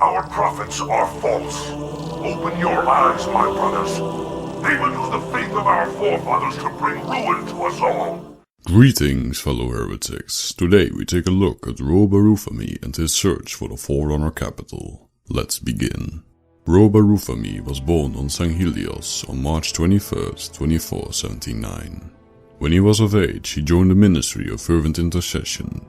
Our prophets are false. Open your eyes, my brothers. They will use the faith of our forefathers to bring ruin to us all. Greetings, fellow heretics. Today we take a look at Rho Barutamee and his search for the Forerunner capital. Let's begin. Rho Barutamee was born on St. Helios on March 21st, 2479. When he was of age, he joined the Ministry of Fervent Intercession.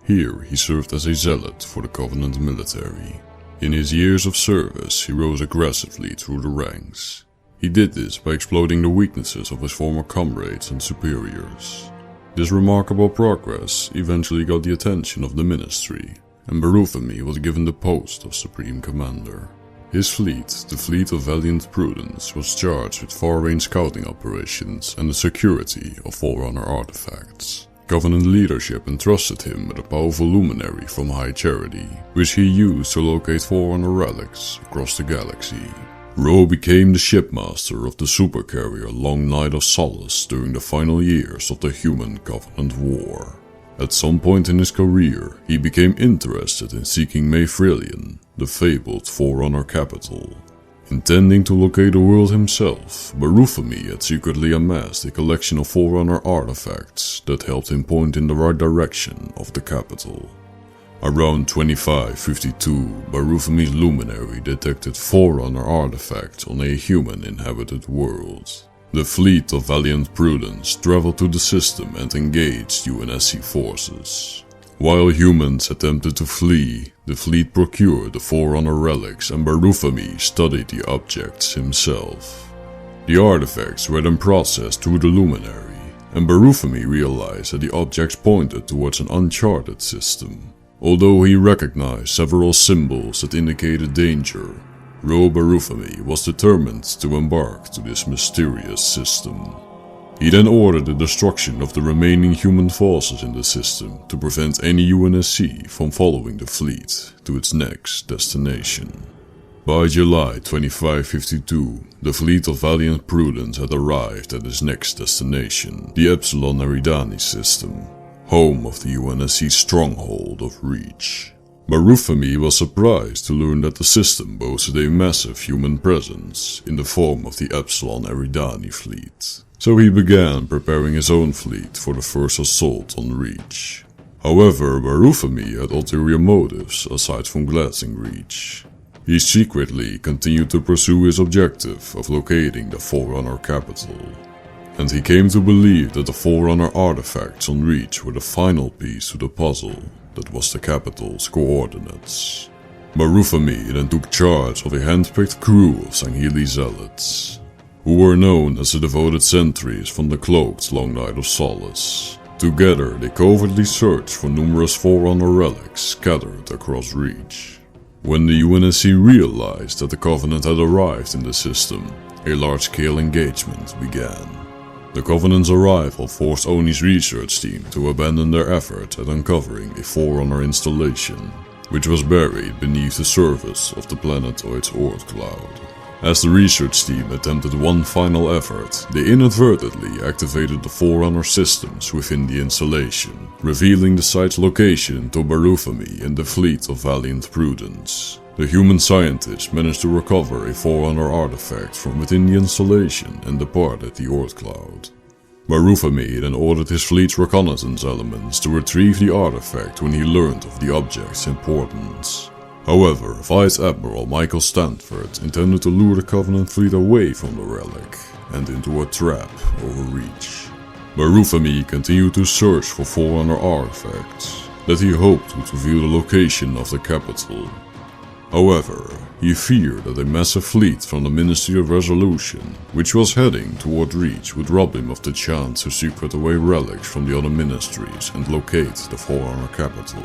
Here he served as a zealot for the Covenant military. In his years of service, he rose aggressively through the ranks. He did this by exploiting the weaknesses of his former comrades and superiors. This remarkable progress eventually got the attention of the ministry, and Barutamee was given the post of Supreme Commander. His fleet, the Fleet of Valiant Prudence, was charged with far-range scouting operations and the security of Forerunner artifacts. Covenant leadership entrusted him with a powerful luminary from High Charity, which he used to locate Forerunner relics across the galaxy. Rho became the shipmaster of the supercarrier Long Night of Solace during the final years of the Human-Covenant War. At some point in his career, he became interested in seeking Mayfrillian, the fabled Forerunner capital. Intending to locate the world himself, Barutamee had secretly amassed a collection of Forerunner artifacts that helped him point in the right direction of the capital. Around 2552, Barutamee's luminary detected Forerunner artifacts on a human-inhabited world. The Fleet of Valiant Prudence traveled to the system and engaged UNSC forces. While humans attempted to flee, the fleet procured the Forerunner relics and Barutamee studied the objects himself. The artifacts were then processed through the luminary, and Barutamee realized that the objects pointed towards an uncharted system. Although he recognized several symbols that indicated danger, Rho Barutamee was determined to embark to this mysterious system. He then ordered the destruction of the remaining human forces in the system to prevent any UNSC from following the fleet to its next destination. By July 2552, the Fleet of Valiant Prudence had arrived at its next destination, the Epsilon Eridani system, home of the UNSC stronghold of Reach. Barutamee was surprised to learn that the system boasted a massive human presence in the form of the Epsilon Eridani fleet. So he began preparing his own fleet for the first assault on Reach. However, Barutamee had ulterior motives aside from glancing Reach. He secretly continued to pursue his objective of locating the Forerunner capital. And he came to believe that the Forerunner artifacts on Reach were the final piece to the puzzle that was the capital's coordinates. Barutamee then took charge of a hand-picked crew of Sangheli zealots, who were known as the devoted sentries from the cloaked Long Night of Solace. Together they covertly searched for numerous Forerunner relics scattered across Reach. When the UNSC realized that the Covenant had arrived in the system, a large-scale engagement began. The Covenant's arrival forced Oni's research team to abandon their effort at uncovering a Forerunner installation, which was buried beneath the surface of the planetoid's Oort cloud. As the research team attempted one final effort, they inadvertently activated the Forerunner systems within the installation, revealing the site's location to Barutamee and the Fleet of Valiant Prudence. The human scientists managed to recover a Forerunner artifact from within the installation and departed the Oort cloud. Barutamee then ordered his fleet's reconnaissance elements to retrieve the artifact when he learned of the object's importance. However, Vice Admiral Michael Stanford intended to lure the Covenant fleet away from the relic and into a trap over Reach. Barutamee continued to search for Forerunner artifacts that he hoped would reveal the location of the capital. However, he feared that a massive fleet from the Ministry of Resolution, which was heading toward Reach, would rob him of the chance to secret away relics from the other ministries and locate the Forerunner capital.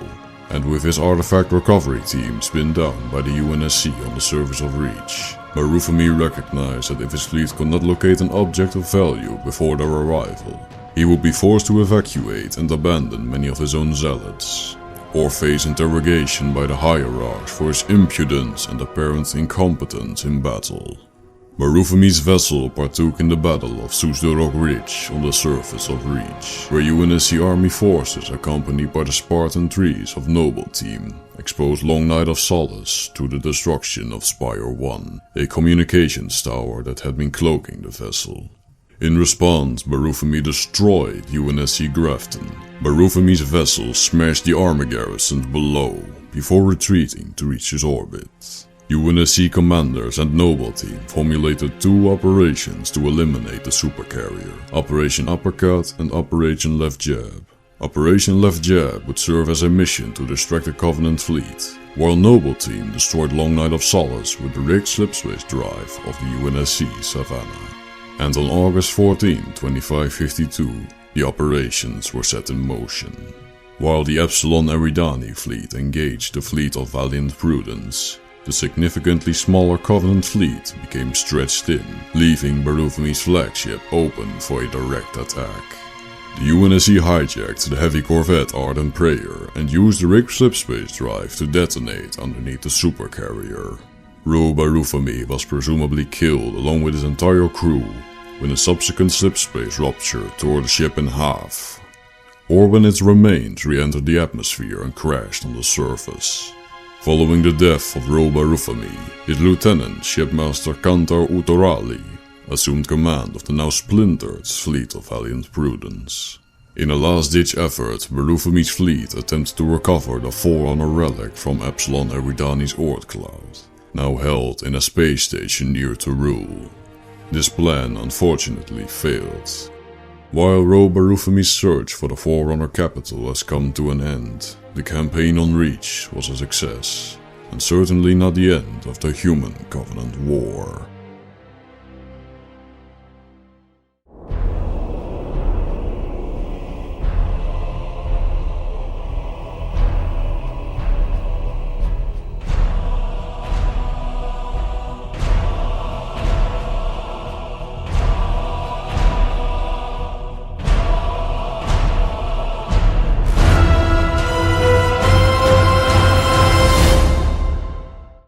And with his artifact recovery team pinned down by the UNSC on the surface of Reach, Barutamee recognized that if his fleet could not locate an object of value before their arrival, he would be forced to evacuate and abandon many of his own zealots, or face interrogation by the hierarchs for his impudence and apparent incompetence in battle. Barufamee's vessel partook in the Battle of Susdorok Ridge on the surface of Reach, where UNSC army forces accompanied by the Spartan Trees of Noble Team exposed Long Night of Solace to the destruction of Spire 1, a communications tower that had been cloaking the vessel. In response, Barufamee destroyed UNSC Grafton. Barufamee's vessel smashed the armor garrisons below before retreating to reach his orbit. UNSC commanders and Noble Team formulated two operations to eliminate the supercarrier, Operation Uppercut and Operation Left Jab. Operation Left Jab would serve as a mission to distract the Covenant fleet, while Noble Team destroyed Long Night of Solace with the rigged slipspace drive of the UNSC Savannah. And on August 14, 2552, the operations were set in motion. While the Epsilon Eridani fleet engaged the fleet of Valiant Prudence, the significantly smaller Covenant fleet became stretched thin, leaving Barufamee's flagship open for a direct attack. The UNSC hijacked the heavy corvette Ardent Prayer and used the rigged slipspace drive to detonate underneath the supercarrier. Rho Barutamee was presumably killed along with his entire crew when a subsequent slipspace rupture tore the ship in half, or when its remains re-entered the atmosphere and crashed on the surface. Following the death of Rho Barutamee, his lieutenant, Shipmaster Kantar Utorali, assumed command of the now splintered fleet of Valiant Prudence. In a last-ditch effort, Barufami's fleet attempted to recover the Forerunner relic from Epsilon Eridani's Oort Cloud, now held in a space station near Torul. This plan unfortunately failed. While Rho Barutamee's search for the Forerunner capital has come to an end, the campaign on Reach was a success, and certainly not the end of the Human Covenant War.